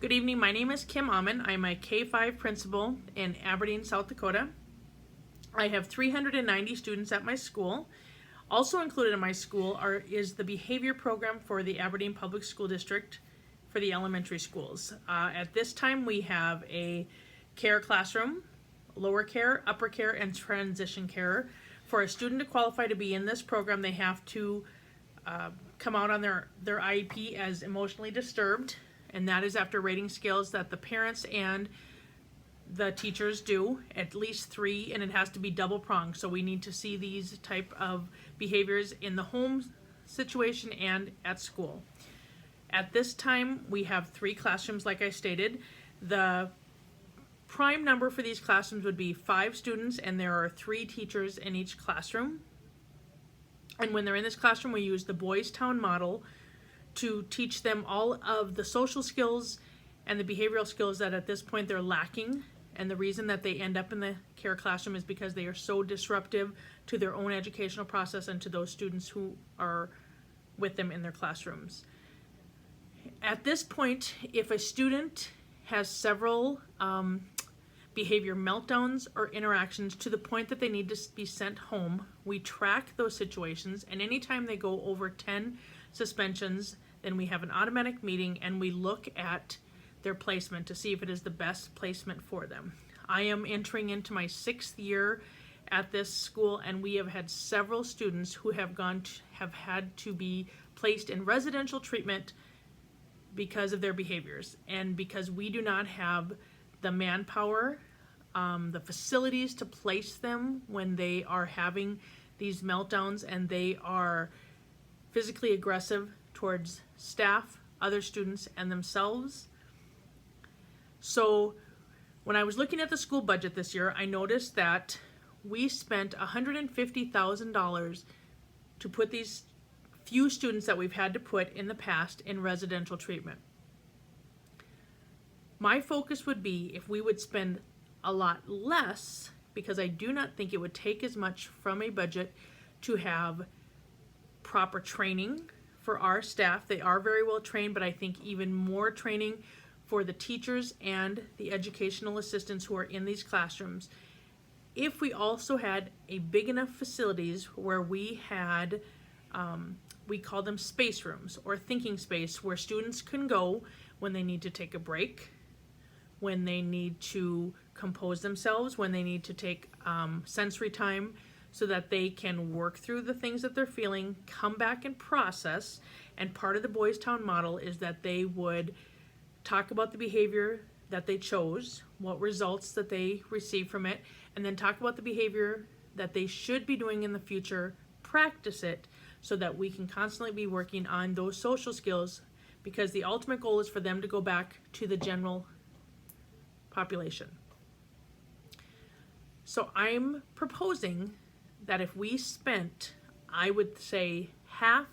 Good evening, my name is Kim Amon. I'm a K-5 principal in Aberdeen, South Dakota. I have 390 students at my school. Also included in my school is the behavior program for the Aberdeen Public School District for the elementary schools. At this time we have a care classroom, lower care, upper care, and transition care. For a student to qualify to be in this program, they have to come out on their IEP as emotionally disturbed, and that is after rating scales that the parents and the teachers do, at least 3, and it has to be double pronged. So we need to see these type of behaviors in the home situation and at school. At this time, we have 3 classrooms, like I stated. The prime number for these classrooms would be 5 students, and there are 3 teachers in each classroom. And when they're in this classroom, we use the Boys Town model to teach them all of the social skills and the behavioral skills that at this point they're lacking. And the reason that they end up in the care classroom is because they are so disruptive to their own educational process and to those students who are with them in their classrooms. At this point, if a student has several behavior meltdowns or interactions to the point that they need to be sent home, we track those situations, and anytime they go over 10 suspensions, then we have an automatic meeting and we look at their placement to see if it is the best placement for them. I am entering into my 6th year at this school, and we have had several students who have had to be placed in residential treatment because of their behaviors, and because we do not have the manpower, the facilities to place them when they are having these meltdowns and they are physically aggressive towards staff, other students, and themselves. So when I was looking at the school budget this year, I noticed that we spent $150,000 to put these few students that we've had to put in the past in residential treatment. My focus would be if we would spend a lot less, because I do not think it would take as much from a budget to have proper training for our staff. They are very well trained, but I think even more training for the teachers and the educational assistants who are in these classrooms. If we also had a big enough facilities where we had, we call them space rooms or thinking space, where students can go when they need to take a break, when they need to compose themselves, when they need to take sensory time, so that they can work through the things that they're feeling, come back and process. And part of the Boys Town model is that they would talk about the behavior that they chose, what results that they received from it, and then talk about the behavior that they should be doing in the future, practice it, so that we can constantly be working on those social skills, because the ultimate goal is for them to go back to the general population. So I'm proposing that if we spent, I would say, half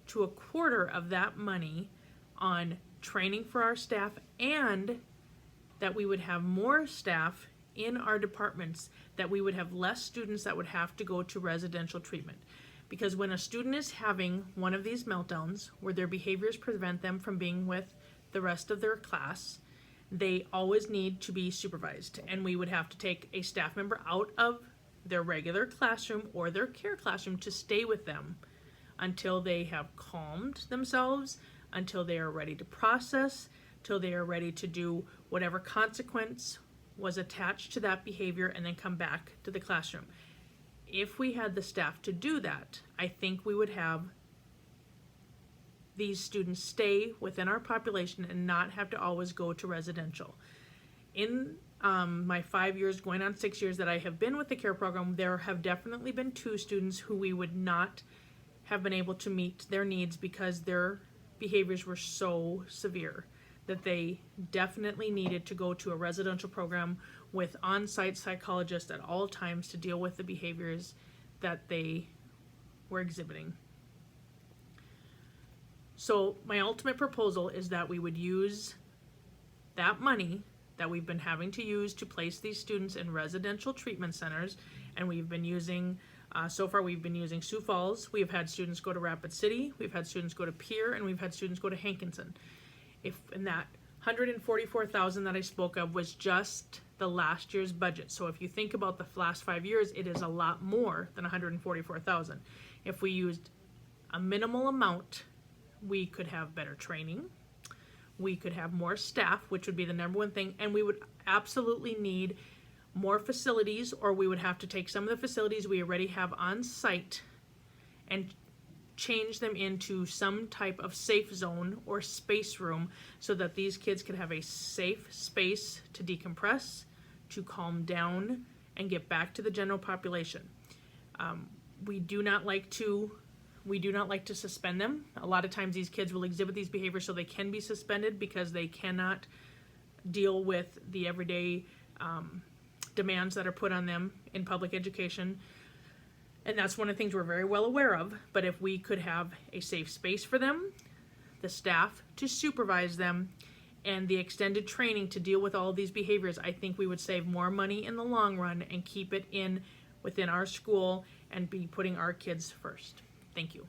to a quarter of that money on training for our staff, and that we would have more staff in our departments, that we would have less students that would have to go to residential treatment. Because when a student is having one of these meltdowns where their behaviors prevent them from being with the rest of their class, they always need to be supervised, and we would have to take a staff member out of their regular classroom or their care classroom to stay with them until they have calmed themselves, until they are ready to process, till they are ready to do whatever consequence was attached to that behavior, and then come back to the classroom. If we had the staff to do that, I think we would have these students stay within our population and not have to always go to residential. In my 5 years, going on 6 years that I have been with the care program, there have definitely been 2 students who we would not have been able to meet their needs because their behaviors were so severe that they definitely needed to go to a residential program with on-site psychologists at all times to deal with the behaviors that they were exhibiting. So my ultimate proposal is that we would use that money that we've been having to use to place these students in residential treatment centers, and we've been using, so far we've been using Sioux Falls, we've had students go to Rapid City, we've had students go to Pierre, and we've had students go to Hankinson. And that $144,000 that I spoke of was just the last year's budget. So if you think about the last 5 years, it is a lot more than $144,000. If we used a minimal amount, we could have better training. We could have more staff, which would be the number one thing, and we would absolutely need more facilities, or we would have to take some of the facilities we already have on site and change them into some type of safe zone or space room so that these kids could have a safe space to decompress, to calm down, and get back to the general population. We do not like to suspend them. A lot of times these kids will exhibit these behaviors so they can be suspended because they cannot deal with the everyday demands that are put on them in public education. And that's one of the things we're very well aware of. But if we could have a safe space for them, the staff to supervise them, and the extended training to deal with all of these behaviors, I think we would save more money in the long run and keep it within our school and be putting our kids first. Thank you.